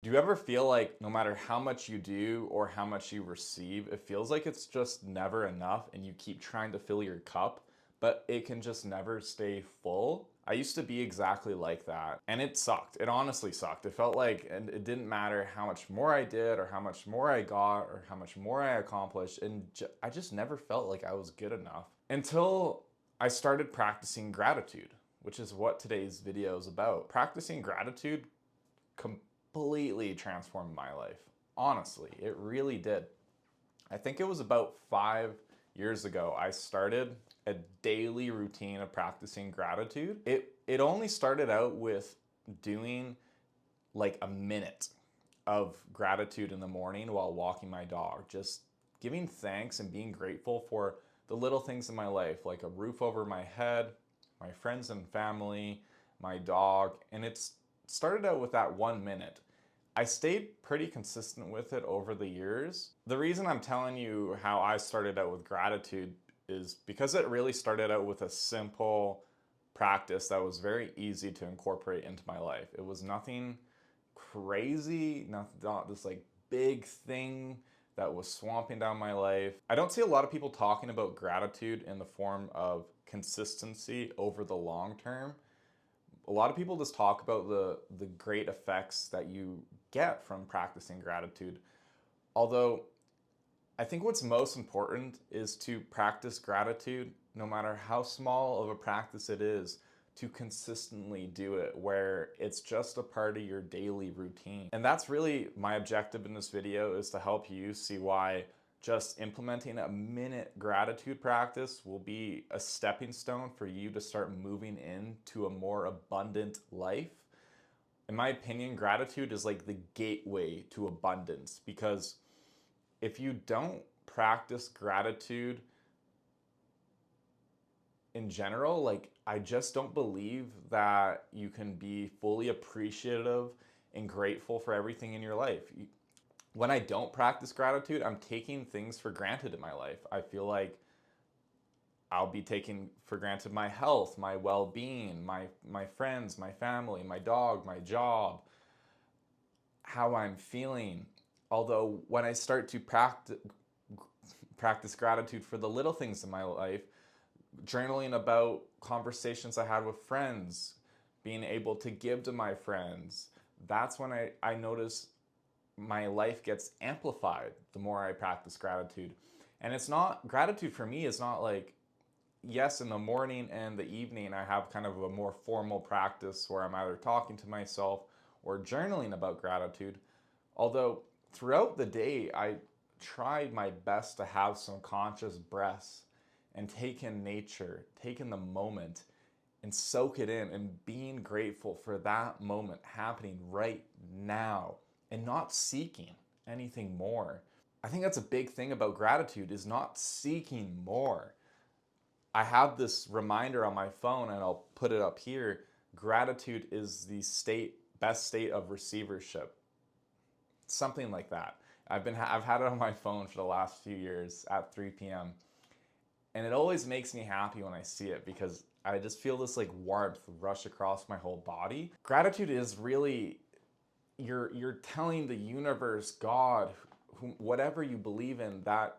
Do you ever feel like no matter how much you do or how much you receive, it feels like it's just never enough and you keep trying to fill your cup, but it can just never stay full? I used to be exactly like that, and it sucked. It honestly sucked. It felt like, and it didn't matter how much more I did or how much more I got or how much more I accomplished, and I just never felt like I was good enough until I started practicing gratitude, which is what today's video is about. Practicing gratitude completely transformed my life. Honestly, it really did. I think it was about 5 years ago I started a daily routine of practicing gratitude. It only started out with doing like a minute of gratitude in the morning while walking my dog, just giving thanks and being grateful for the little things in my life, like a roof over my head, my friends and family, my dog. And it's started out with that 1 minute. I stayed pretty consistent with it over the years. The reason I'm telling you how I started out with gratitude is because it really started out with a simple practice that was very easy to incorporate into my life. It was nothing crazy, not this like big thing that was swamping down my life. I don't see a lot of people talking about gratitude in the form of consistency over the long term. A lot of people just talk about the great effects that you get from practicing gratitude. Although I think what's most important is to practice gratitude, no matter how small of a practice it is, to consistently do it where it's just a part of your daily routine. And that's really my objective in this video, is to help you see why just implementing a minute gratitude practice will be a stepping stone for you to start moving into a more abundant life. In my opinion, gratitude is like the gateway to abundance, because if you don't practice gratitude in general, like I just don't believe that you can be fully appreciative and grateful for everything in your life. When I don't practice gratitude, I'm taking things for granted in my life. I feel like I'll be taking for granted my health, my well-being, my friends, my family, my dog, my job, how I'm feeling. Although when I start to practice gratitude for the little things in my life, journaling about conversations I had with friends, being able to give to my friends, that's when I notice my life gets amplified the more I practice gratitude. And it's not, gratitude for me is not like, yes, in the morning and the evening, I have kind of a more formal practice where I'm either talking to myself or journaling about gratitude. Although throughout the day, I try my best to have some conscious breaths and take in nature, take in the moment and soak it in and being grateful for that moment happening right now and not seeking anything more. I think that's a big thing about gratitude, is not seeking more. I have this reminder on my phone and I'll put it up here. Gratitude is the best state of receivership. Something like that. I've had it on my phone for the last few years at 3 p.m. And it always makes me happy when I see it, because I just feel this like warmth rush across my whole body. Gratitude is really, you're telling the universe, God, whatever you believe in, that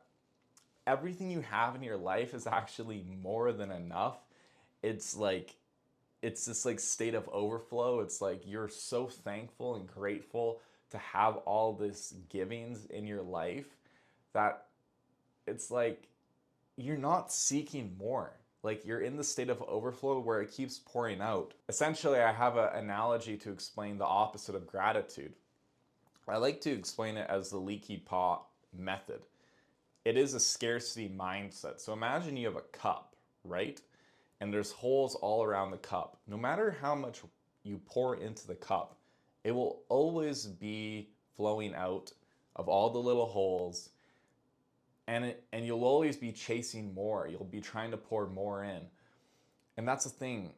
everything you have in your life is actually more than enough. It's like, it's this like state of overflow. It's like you're so thankful and grateful to have all this givings in your life that it's like you're not seeking more. Like you're in the state of overflow where it keeps pouring out. Essentially, I have an analogy to explain the opposite of gratitude. I like to explain it as the leaky pot method. It is a scarcity mindset. So imagine you have a cup, right? And there's holes all around the cup. No matter how much you pour into the cup, it will always be flowing out of all the little holes, and you'll always be chasing more. You'll be trying to pour more in. And that's the thing.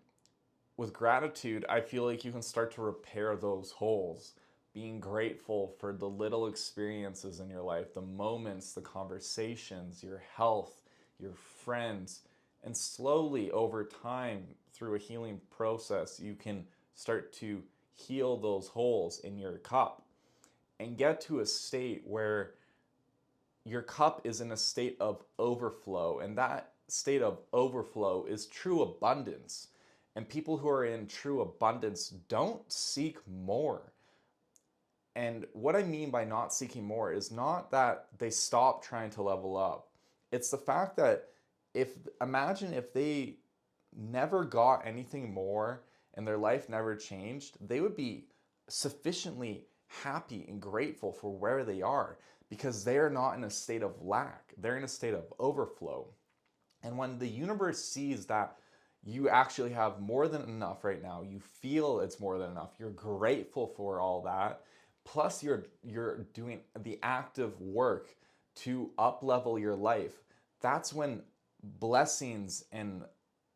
With gratitude, I feel like you can start to repair those holes, being grateful for the little experiences in your life, the moments, the conversations, your health, your friends. And slowly over time, through a healing process, you can start to heal those holes in your cup. and get to a state where your cup is in a state of overflow, and that state of overflow is true abundance. And people who are in true abundance don't seek more. And what I mean by not seeking more is not that they stop trying to level up. It's the fact that if imagine if they never got anything more and their life never changed, they would be sufficiently happy and grateful for where they are because they are not in a state of lack. They're in a state of overflow. And when the universe sees that you actually have more than enough right now, you feel it's more than enough, you're grateful for all that, plus you're doing the active work to up level your life, that's when blessings and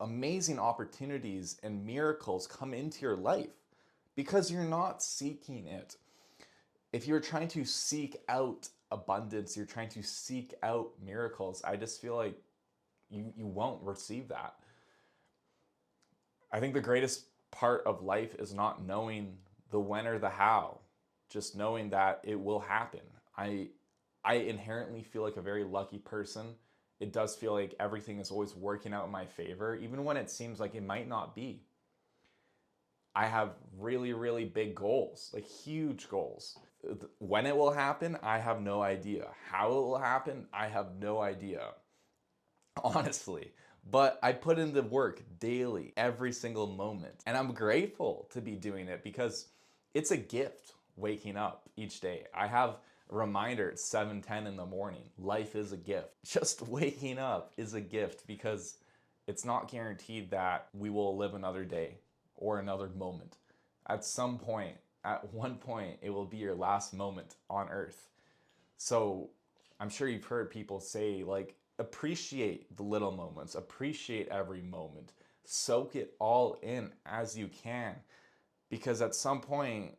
amazing opportunities and miracles come into your life because you're not seeking it. If you're trying to seek out abundance, you're trying to seek out miracles, I just feel like you won't receive that. I think the greatest part of life is not knowing the when or the how, just knowing that it will happen. I inherently feel like a very lucky person. It does feel like everything is always working out in my favor, even when it seems like it might not be. I have really, really big goals, like huge goals. When it will happen, I have no idea. How it will happen, I have no idea, honestly. But I put in the work daily, every single moment. And I'm grateful to be doing it because it's a gift waking up each day. I have a reminder at 7:10 in the morning. Life is a gift. Just waking up is a gift because it's not guaranteed that we will live another day or another moment. At some point, at one point, it will be your last moment on earth. So I'm sure you've heard people say, like, appreciate the little moments, appreciate every moment, soak it all in as you can, because at some point,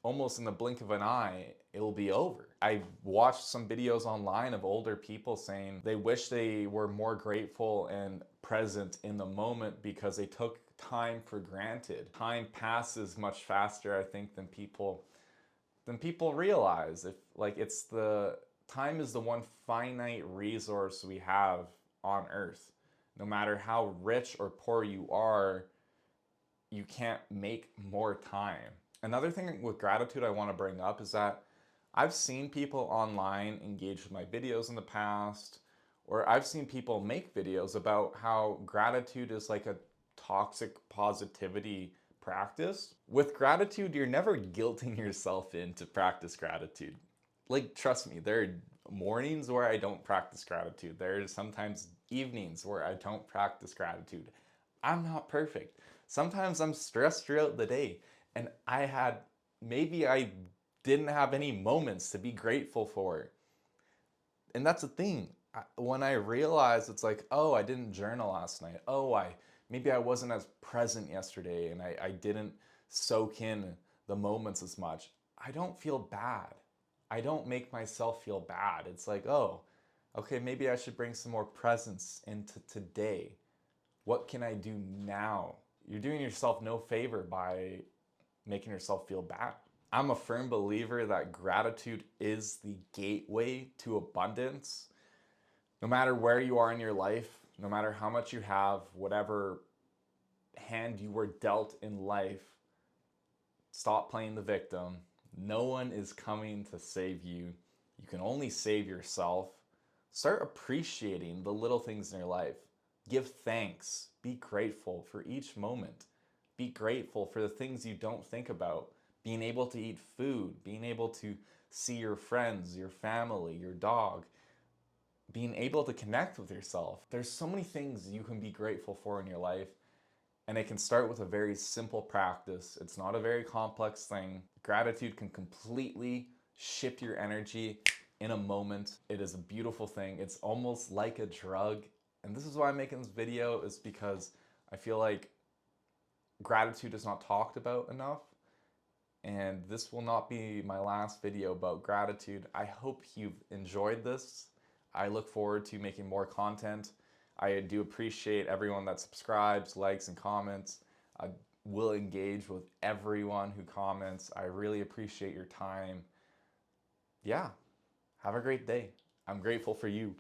almost in the blink of an eye, it'll be over. I watched some videos online of older people saying they wish they were more grateful and present in the moment because they took time for granted. Time passes much faster, I think, than people realize. If like it's the time is the one finite resource we have on earth. No matter how rich or poor you are, you can't make more time. Another thing with gratitude I want to bring up is that I've seen people online engage with my videos in the past, or I've seen people make videos about how gratitude is like a toxic positivity practice. With gratitude, you're never guilting yourself in to practice gratitude. Like, trust me, there are mornings where I don't practice gratitude. There are sometimes evenings where I don't practice gratitude. I'm not perfect. Sometimes I'm stressed throughout the day, and maybe I didn't have any moments to be grateful for. And that's the thing. When I realize it's like, oh, I didn't journal last night. Oh, maybe I wasn't as present yesterday and I didn't soak in the moments as much. I don't feel bad. I don't make myself feel bad. It's like, oh, okay, maybe I should bring some more presence into today. What can I do now? You're doing yourself no favor by making yourself feel bad. I'm a firm believer that gratitude is the gateway to abundance. No matter where you are in your life, no matter how much you have, whatever hand you were dealt in life, stop playing the victim. No one is coming to save you. You can only save yourself. Start appreciating the little things in your life. Give thanks. Be grateful for each moment. Be grateful for the things you don't think about. Being able to eat food, being able to see your friends, your family, your dog, being able to connect with yourself. There's so many things you can be grateful for in your life, and it can start with a very simple practice. It's not a very complex thing. Gratitude can completely shift your energy in a moment. It is a beautiful thing. It's almost like a drug. And this is why I'm making this video, is because I feel like gratitude is not talked about enough. And this will not be my last video about gratitude. I hope you've enjoyed this. I look forward to making more content. I do appreciate everyone that subscribes, likes, and comments. I will engage with everyone who comments. I really appreciate your time. yeah, have a great day. I'm grateful for you.